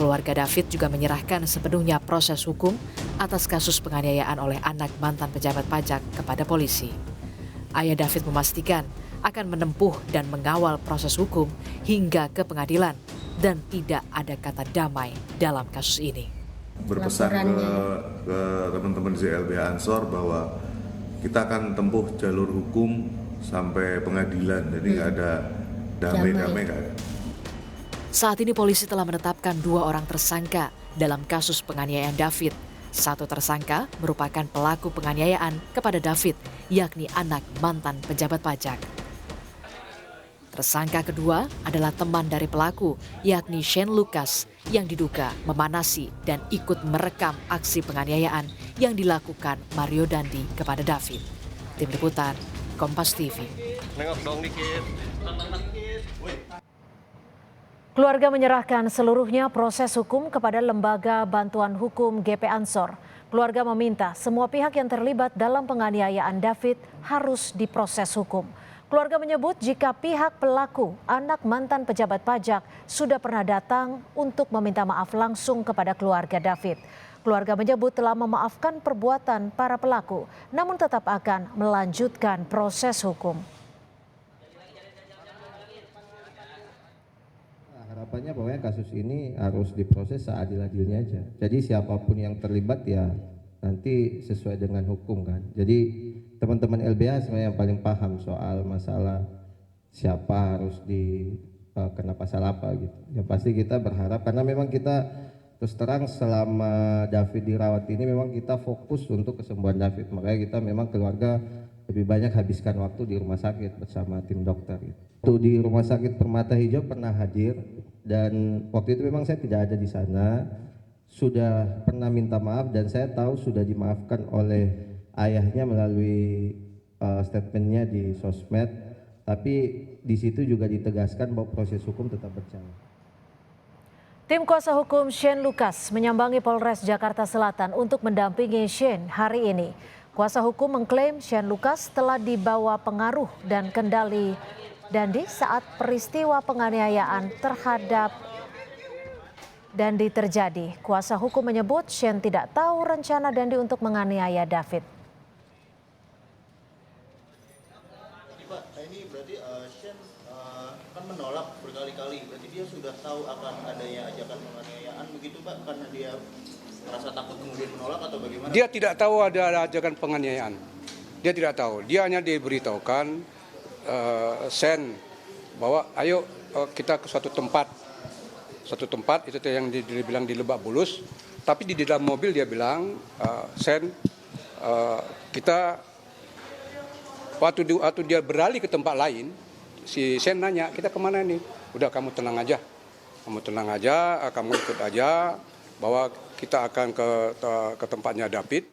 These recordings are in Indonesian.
Keluarga David juga menyerahkan sepenuhnya proses hukum atas kasus penganiayaan oleh anak mantan pejabat pajak kepada polisi. Ayah David memastikan akan menempuh dan mengawal proses hukum hingga ke pengadilan dan tidak ada kata damai dalam kasus ini. Berpesan ke teman-teman ZLBH Ansor bahwa kita akan tempuh jalur hukum sampai pengadilan, jadi nggak ada damai-damai nggak ada. Saat ini polisi telah menetapkan 2 orang tersangka dalam kasus penganiayaan David. 1 tersangka merupakan pelaku penganiayaan kepada David, yakni anak mantan pejabat pajak. Tersangka kedua adalah teman dari pelaku, yakni Shane Lucas, yang diduga memanasi dan ikut merekam aksi penganiayaan yang dilakukan Mario Dandi kepada David. Tim Liputan, Kompas TV. Nengok dong dikit. Keluarga menyerahkan seluruhnya proses hukum kepada Lembaga Bantuan Hukum GP Ansor. Keluarga meminta semua pihak yang terlibat dalam penganiayaan David harus diproses hukum. Keluarga menyebut jika pihak pelaku, anak mantan pejabat pajak, sudah pernah datang untuk meminta maaf langsung kepada keluarga David. Keluarga menyebut telah memaafkan perbuatan para pelaku, namun tetap akan melanjutkan proses hukum. Harapannya pokoknya kasus ini harus diproses seadil-adilnya aja. Jadi siapapun yang terlibat ya nanti sesuai dengan hukum kan. Jadi teman-teman LBH sebenarnya yang paling paham soal masalah siapa harus kena pasal apa gitu. Yang pasti kita berharap karena memang kita terus terang selama David dirawat ini memang kita fokus untuk kesembuhan David. Makanya kita memang keluarga lebih banyak habiskan waktu di rumah sakit bersama tim dokter gitu. Waktu di Rumah Sakit Permata Hijau pernah hadir dan waktu itu memang saya tidak ada di sana, sudah pernah minta maaf dan saya tahu sudah dimaafkan oleh ayahnya melalui statementnya di sosmed, tapi di situ juga ditegaskan bahwa proses hukum tetap berjalan. Tim kuasa hukum Shane Lucas menyambangi Polres Jakarta Selatan untuk mendampingi Shane hari ini. Kuasa hukum mengklaim Shane Lucas telah dibawa pengaruh dan kendali Dandi saat peristiwa penganiayaan terhadap Dandi terjadi. Kuasa hukum menyebut Shane tidak tahu rencana Dandi untuk menganiaya David. Pak, ini berarti Shane kan menolak berkali-kali. Berarti dia sudah tahu akan adanya ajakan penganiayaan begitu Pak, karena dia merasa takut kemudian menolak atau bagaimana? Dia tidak tahu ada ajakan penganiayaan. Dia tidak tahu. Dia hanya diberitahukan Shane bahwa ayo kita ke suatu tempat itu yang dibilang di Lebak Bulus. Tapi di dalam mobil dia bilang Shane kita waktu dia beralih ke tempat lain, si Shane nanya kita kemana nih? Udah kamu tenang aja, kamu ikut aja bahwa kita akan ke tempatnya David.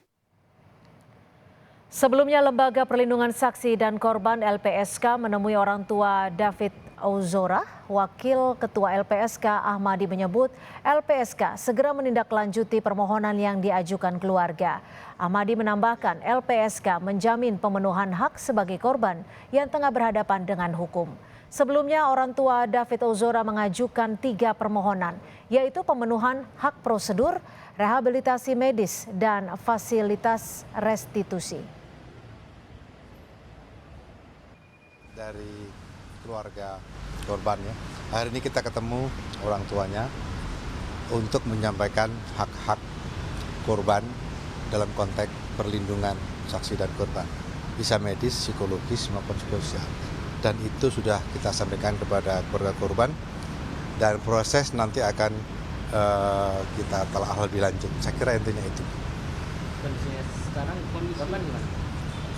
Sebelumnya Lembaga Perlindungan Saksi dan Korban LPSK menemui orang tua David Ozora. Wakil Ketua LPSK Ahmadi menyebut LPSK segera menindaklanjuti permohonan yang diajukan keluarga. Ahmadi menambahkan LPSK menjamin pemenuhan hak sebagai korban yang tengah berhadapan dengan hukum. Sebelumnya orang tua David Ozora mengajukan 3 permohonan, yaitu pemenuhan hak prosedur, rehabilitasi medis, dan fasilitas restitusi. Dari keluarga korban ya, hari ini kita ketemu orang tuanya untuk menyampaikan hak-hak korban dalam konteks perlindungan saksi dan korban, bisa medis, psikologis maupun sosial. Dan itu sudah kita sampaikan kepada keluarga korban dan proses nanti akan kita telah lebih lanjut. Saya kira intinya itu. Kondisinya sekarang korban gimana?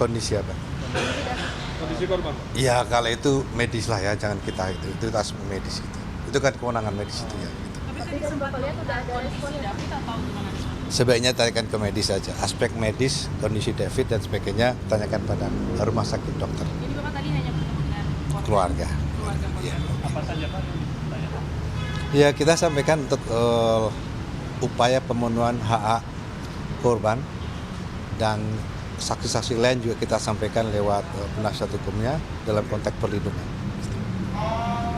Kondisi apa? Kondisi korban? Ya kalau itu medis lah ya, jangan kita itu aspek medis itu. Itu kan kewenangan medis itu ya. Gitu. Tapi sempat lihat udah ada kondisi David atau gimana? Sebaiknya tanyakan ke medis saja, aspek medis, kondisi David dan sebagainya tanyakan pada rumah sakit dokter. Jadi Bapak tadi hanya bertemu dengan keluarga. Ya. Apa saja Pak? Ya kita sampaikan untuk upaya pemenuhan hak korban dan saksi-saksi lain juga kita sampaikan lewat penasihat hukumnya dalam konteks perlindungan.